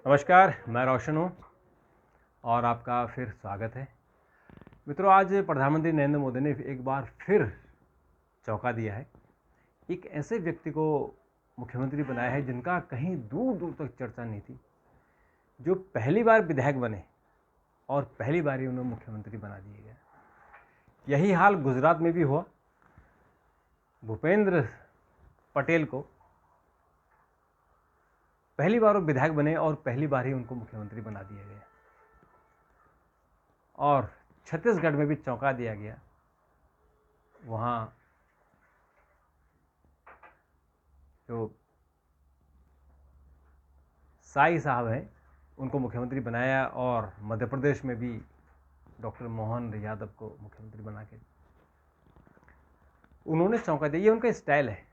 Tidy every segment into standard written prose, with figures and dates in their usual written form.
नमस्कार, मैं रोशन हूँ और आपका फिर स्वागत है। मित्रों, आज प्रधानमंत्री नरेंद्र मोदी ने एक बार फिर चौंका दिया है। एक ऐसे व्यक्ति को मुख्यमंत्री बनाया है जिनका कहीं दूर दूर तक चर्चा नहीं थी, जो पहली बार विधायक बने और पहली बार ही उन्हें मुख्यमंत्री बना दिया गया। यही हाल गुजरात में भी हुआ। भूपेंद्र पटेल को पहली बार वो विधायक बने और पहली बार ही उनको मुख्यमंत्री बना दिया गया। और छत्तीसगढ़ में भी चौंका दिया गया। वहाँ जो साई साहब हैं उनको मुख्यमंत्री बनाया और मध्य प्रदेश में भी डॉक्टर मोहन यादव को मुख्यमंत्री बना के उन्होंने चौंका दिया। ये उनका स्टाइल है।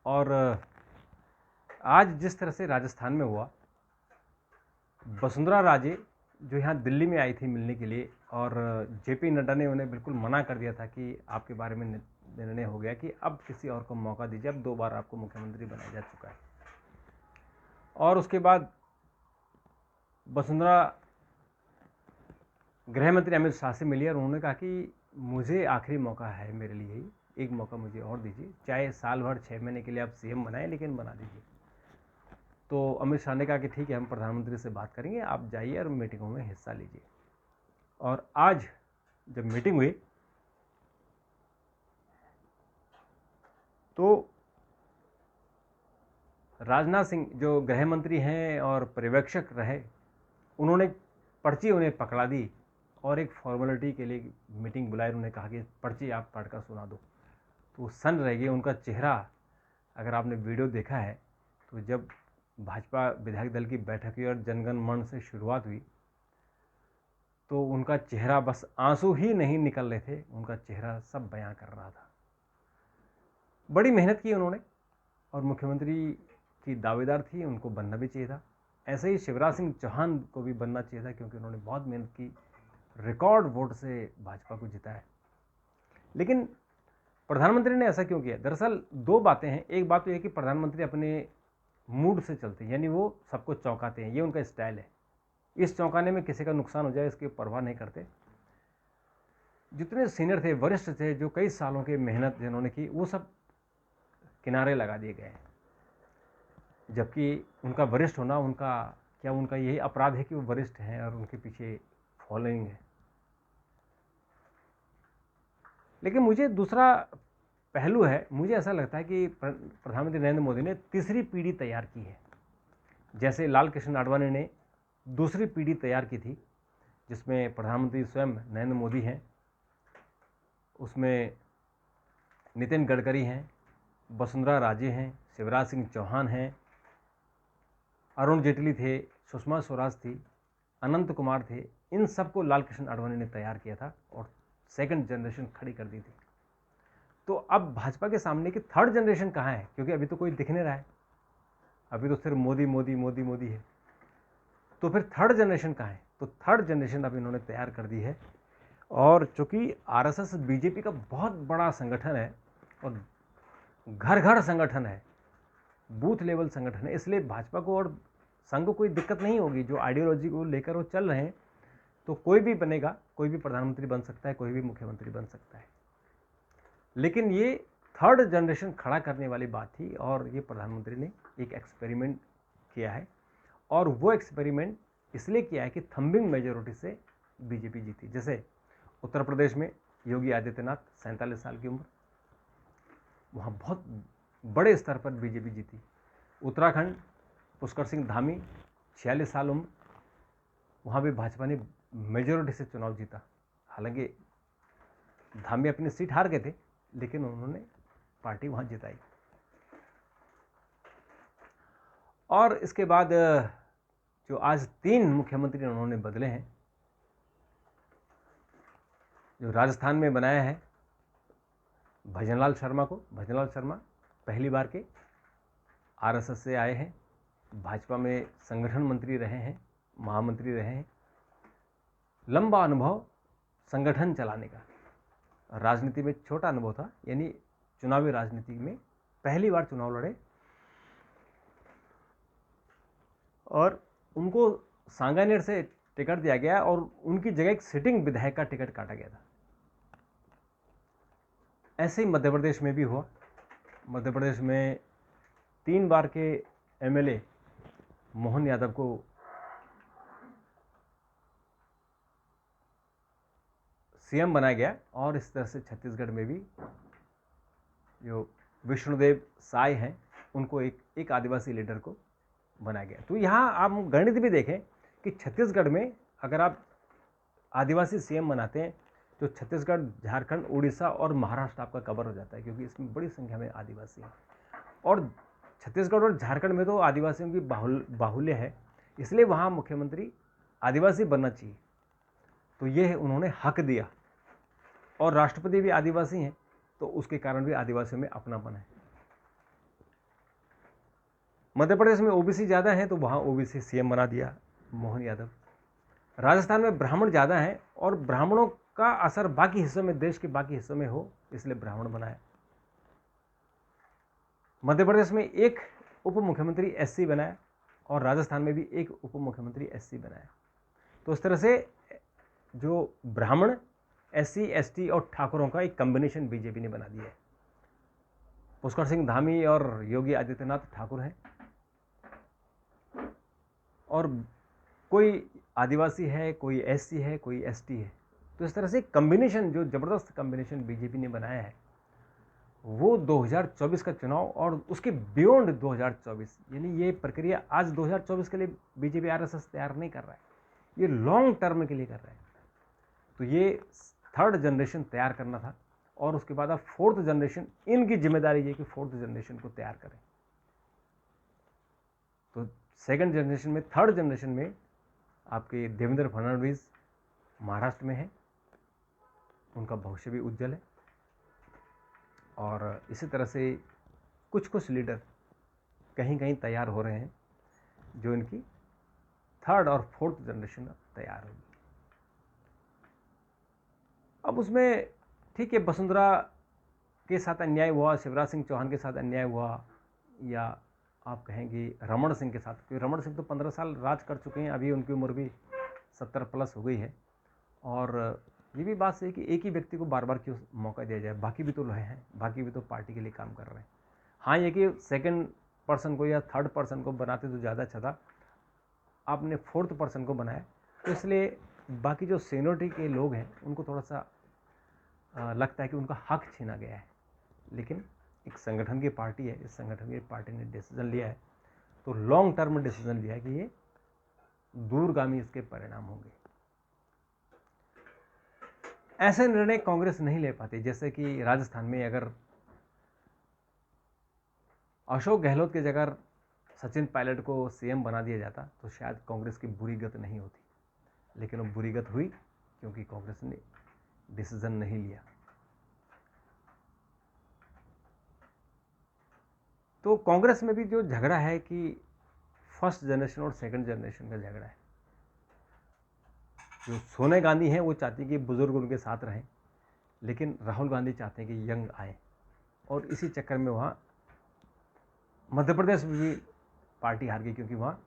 और आज जिस तरह से राजस्थान में हुआ, वसुंधरा राजे जो यहाँ दिल्ली में आई थी मिलने के लिए, और जेपी नड्डा ने उन्हें बिल्कुल मना कर दिया था कि आपके बारे में निर्णय हो गया कि अब किसी और को मौका दीजिए, अब 2 बार आपको मुख्यमंत्री बनाया जा चुका है। और उसके बाद वसुंधरा गृह मंत्री अमित शाह से मिली और उन्होंने कहा कि मुझे आखिरी मौका है, मेरे लिए ही एक मौका मुझे और दीजिए, चाहे साल भर 6 महीने के लिए आप सीएम बनाएं, लेकिन बना दीजिए। तो अमित शाह ने कहा कि ठीक है, हम प्रधानमंत्री से बात करेंगे, आप जाइए और मीटिंगों में हिस्सा लीजिए। और आज जब मीटिंग हुई तो राजनाथ सिंह जो गृह मंत्री हैं और पर्यवेक्षक रहे, उन्होंने पर्ची उन्हें पकड़ा दी और एक फॉर्मेलिटी के लिए मीटिंग बुलाई। उन्होंने कहा कि पर्ची आप पढ़कर सुना दो। तो वो सन रह गए। उनका चेहरा, अगर आपने वीडियो देखा है तो जब भाजपा विधायक दल की बैठक हुई और जनगण मन से शुरुआत हुई तो उनका चेहरा, बस आंसू ही नहीं निकल रहे थे, उनका चेहरा सब बयां कर रहा था। बड़ी मेहनत की उन्होंने और मुख्यमंत्री की दावेदार थी, उनको बनना भी चाहिए था। ऐसे ही शिवराज सिंह चौहान को भी बनना चाहिए था, क्योंकि उन्होंने बहुत मेहनत की, रिकॉर्ड वोट से भाजपा को जिताया। लेकिन प्रधानमंत्री ने ऐसा क्यों किया? दरअसल 2 बातें हैं। एक बात तो यह कि प्रधानमंत्री अपने मूड से चलते हैं, यानी वो सबको चौंकाते हैं, ये उनका स्टाइल है। इस चौंकाने में किसी का नुकसान हो जाए इसकी परवाह नहीं करते। जितने सीनियर थे, वरिष्ठ थे, जो कई सालों की मेहनत जिन्होंने की, वो सब किनारे लगा दिए गए। जबकि उनका वरिष्ठ होना, उनका यही अपराध है कि वो वरिष्ठ हैं और उनके पीछे फॉलोइंग है। लेकिन मुझे दूसरा पहलू है, मुझे ऐसा लगता है कि प्रधानमंत्री नरेंद्र मोदी ने तीसरी पीढ़ी तैयार की है। जैसे लाल कृष्ण आडवाणी ने दूसरी पीढ़ी तैयार की थी, जिसमें प्रधानमंत्री स्वयं नरेंद्र मोदी हैं, उसमें नितिन गडकरी हैं, वसुंधरा राजे हैं, शिवराज सिंह चौहान हैं, अरुण जेटली थे, सुषमा स्वराज थी, अनंत कुमार थे। इन सबको लाल कृष्ण आडवाणी ने तैयार किया था और सेकंड जनरेशन खड़ी कर दी थी। तो अब भाजपा के सामने की थर्ड जनरेशन कहाँ है? क्योंकि अभी तो कोई दिख नहीं रहा है, अभी तो सिर्फ मोदी मोदी मोदी मोदी है। तो फिर थर्ड जनरेशन कहाँ है? तो थर्ड जनरेशन अब इन्होंने तैयार कर दी है। और चूंकि आरएसएस बीजेपी का बहुत बड़ा संगठन है और घर घर संगठन है, बूथ लेवल संगठन है, इसलिए भाजपा को और संघ को कोई दिक्कत नहीं होगी। जो आइडियोलॉजी को लेकर वो चल रहे हैं, तो कोई भी बनेगा, कोई भी प्रधानमंत्री बन सकता है, कोई भी मुख्यमंत्री बन सकता है। लेकिन ये थर्ड जनरेशन खड़ा करने वाली बात थी और ये प्रधानमंत्री ने एक एक्सपेरिमेंट किया है। और वो एक्सपेरिमेंट इसलिए किया है कि थंबिंग मेजोरिटी से बीजेपी जीती। जैसे उत्तर प्रदेश में योगी आदित्यनाथ, 47 साल की उम्र, वहाँ बहुत बड़े स्तर पर बीजेपी जीती। उत्तराखंड, पुष्कर सिंह धामी, 46 साल उम्र, वहाँ भी भाजपा ने मेजोरिटी से चुनाव जीता। हालांकि धामी अपनी सीट हार गए थे, लेकिन उन्होंने पार्टी वहाँ जिताई। और इसके बाद जो आज 3 मुख्यमंत्री उन्होंने बदले हैं, जो राजस्थान में बनाया है भजनलाल शर्मा को। भजनलाल शर्मा पहली बार के आरएसएस से आए हैं, भाजपा में संगठन मंत्री रहे हैं, महामंत्री रहे हैं, लंबा अनुभव संगठन चलाने का। राजनीति में छोटा अनुभव था, यानी चुनावी राजनीति में पहली बार चुनाव लड़े और उनको सांगानेर से टिकट दिया गया और उनकी जगह एक सिटिंग विधायक का टिकट काटा गया था। ऐसे ही मध्य प्रदेश में भी हुआ। मध्य प्रदेश में 3 बार के एमएलए मोहन यादव को सीएम बनाया गया और इस तरह से छत्तीसगढ़ में भी जो विष्णुदेव साय हैं उनको एक आदिवासी लीडर को बनाया गया। तो यहाँ आप गणित भी देखें कि छत्तीसगढ़ में अगर आप आदिवासी सीएम बनाते हैं तो छत्तीसगढ़, झारखंड, उड़ीसा और महाराष्ट्र आपका कवर हो जाता है, क्योंकि इसमें बड़ी संख्या में आदिवासी हैं। और छत्तीसगढ़ और झारखंड में तो आदिवासियों की बाहुल्य है, इसलिए वहाँ मुख्यमंत्री आदिवासी बनना चाहिए। तो ये उन्होंने हक दिया और राष्ट्रपति भी आदिवासी हैं, तो उसके कारण भी आदिवासियों में अपनापन है। मध्य प्रदेश में ओबीसी ज़्यादा हैं तो वहाँ ओबीसी सीएम बना दिया मोहन यादव। राजस्थान में ब्राह्मण ज़्यादा हैं और ब्राह्मणों का असर बाकी हिस्सों में, देश के बाकी हिस्सों में हो, इसलिए ब्राह्मण बनाया। मध्य प्रदेश में एक उप मुख्यमंत्री एससी बनाया और राजस्थान में भी एक उप मुख्यमंत्री एससी बनाया। तो इस तरह से जो ब्राह्मण, एससी, एसटी और ठाकुरों का एक कॉम्बिनेशन बीजेपी ने बना दिया है। पुष्कर सिंह धामी और योगी आदित्यनाथ ठाकुर हैं और कोई आदिवासी है, कोई एससी है, कोई एसटी है। तो इस तरह से कॉम्बिनेशन, जो ज़बरदस्त कॉम्बिनेशन बीजेपी ने बनाया है, वो 2024 का चुनाव और उसके बियॉन्ड 2024, यानी ये प्रक्रिया आज 2024 के लिए बीजेपी आरएसएस तैयार नहीं कर रहा है, ये लॉन्ग टर्म के लिए कर रहा है। तो ये 3rd जनरेशन तैयार करना था और उसके बाद अब 4th जनरेशन, इनकी जिम्मेदारी ये कि 4th जनरेशन को तैयार करें। तो 2nd जनरेशन में, 3rd जनरेशन में आपके देवेंद्र फडणवीस महाराष्ट्र में है, उनका भविष्य भी उज्जवल है। और इसी तरह से कुछ लीडर कहीं कहीं तैयार हो रहे हैं, जो इनकी 3rd और 4th जनरेशन तैयार होगी। अब उसमें ठीक है, वसुंधरा के साथ अन्याय हुआ, शिवराज सिंह चौहान के साथ अन्याय हुआ, या आप कहेंगे रमन सिंह के साथ, क्योंकि रमन सिंह तो 15 साल राज कर चुके हैं, अभी उनकी उम्र भी 70 प्लस हो गई है। और ये भी बात सही है कि एक ही व्यक्ति को बार बार क्यों मौका दिया जाए, बाकी भी तो लोहे हैं, बाकी भी तो पार्टी के लिए काम कर रहे हैं। हाँ, ये कि 2nd पर्सन को या 3rd पर्सन को बनाते तो ज़्यादा अच्छा था, आपने 4th पर्सन को बनाया, तो इसलिए बाकी जो सीनियरिटी के लोग हैं उनको थोड़ा सा लगता है कि उनका हक छीना गया है। लेकिन एक संगठन की पार्टी है, इस संगठन की पार्टी ने डिसीजन लिया है, तो लॉन्ग टर्म डिसीजन लिया है कि ये दूरगामी इसके परिणाम होंगे। ऐसे निर्णय कांग्रेस नहीं ले पाती, जैसे कि राजस्थान में अगर अशोक गहलोत की जगह सचिन पायलट को सीएम बना दिया जाता तो शायद कांग्रेस की बुरी गत नहीं होती, लेकिन वो बुरी गत हुई क्योंकि कांग्रेस ने डिसीजन नहीं लिया। तो कांग्रेस में भी जो झगड़ा है कि 1st जनरेशन और 2nd जनरेशन का झगड़ा है। जो सोनिया गांधी हैं वो चाहती है कि बुजुर्ग उनके साथ रहें, लेकिन राहुल गांधी चाहते हैं कि यंग आए, और इसी चक्कर में वहाँ मध्य प्रदेश में भी पार्टी हार गई, क्योंकि वहाँ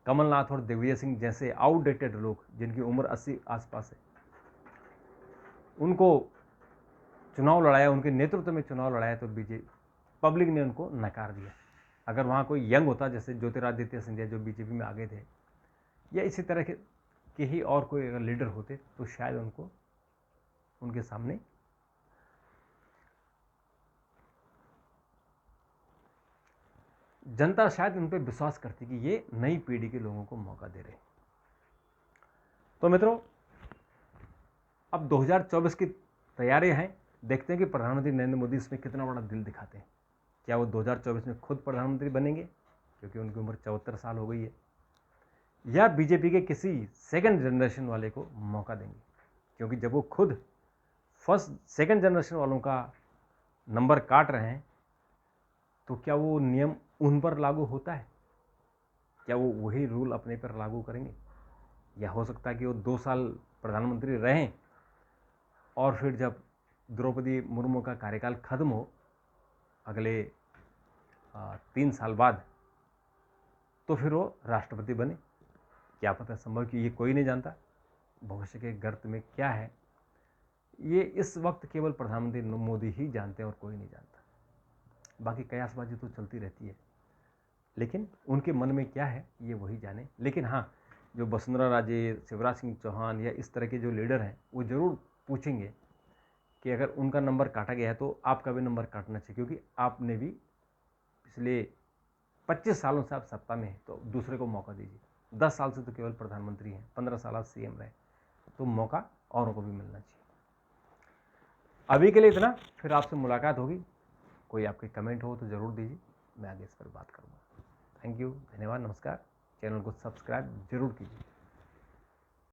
कमलनाथ और दिग्विजय सिंह जैसे आउटडेटेड लोग जिनकी उम्र 80 आसपास है, उनको चुनाव लड़ाया, उनके नेतृत्व में चुनाव लड़ाया, तो बीजेपी पब्लिक ने उनको नकार दिया। अगर वहाँ कोई यंग होता, जैसे ज्योतिरादित्य सिंधिया जो बीजेपी में आगे थे, या इसी तरह के ही और कोई अगर लीडर होते, तो शायद उनको, उनके सामने जनता शायद उन पर विश्वास करती कि ये नई पीढ़ी के लोगों को मौका दे रहे। तो मित्रों, अब 2024 की तैयारियां हैं, देखते हैं कि प्रधानमंत्री नरेंद्र मोदी इसमें कितना बड़ा दिल दिखाते हैं। क्या वो 2024 में खुद प्रधानमंत्री बनेंगे, क्योंकि उनकी उम्र 74 साल हो गई है, या बीजेपी के किसी 2nd जनरेशन वाले को मौका देंगे, क्योंकि जब वो खुद 2nd जनरेशन वालों का नंबर काट रहे हैं, तो क्या वो नियम उन पर लागू होता है? क्या वो वही रूल अपने पर लागू करेंगे? या हो सकता है कि वो 2 साल प्रधानमंत्री रहें और फिर जब द्रौपदी मुर्मू का कार्यकाल खत्म हो अगले 3 साल बाद, तो फिर वो राष्ट्रपति बने। क्या पता संभव कि ये कोई नहीं जानता भविष्य के गर्त में क्या है, ये इस वक्त केवल प्रधानमंत्री मोदी ही जानते हैं और कोई नहीं जानता। बाकी कयासबाजी तो चलती रहती है, लेकिन उनके मन में क्या है ये वही जाने। लेकिन हाँ, जो वसुंधरा राजे, शिवराज सिंह चौहान या इस तरह के जो लीडर हैं वो ज़रूर पूछेंगे कि अगर उनका नंबर काटा गया है तो आपका भी नंबर काटना चाहिए, क्योंकि आपने भी पिछले 25 सालों से आप सत्ता में हैं, तो दूसरे को मौका दीजिए। 10 साल से तो केवल प्रधानमंत्री हैं, 15 साल आप सीएम रहे, तो मौका औरों को भी मिलना चाहिए। अभी के लिए इतना, फिर आपसे मुलाकात होगी। कोई आपके कमेंट हो तो ज़रूर दीजिए, मैं आगे इस पर बात करूँगा। थैंक यू, धन्यवाद, नमस्कार। चैनल को सब्सक्राइब जरूर कीजिए।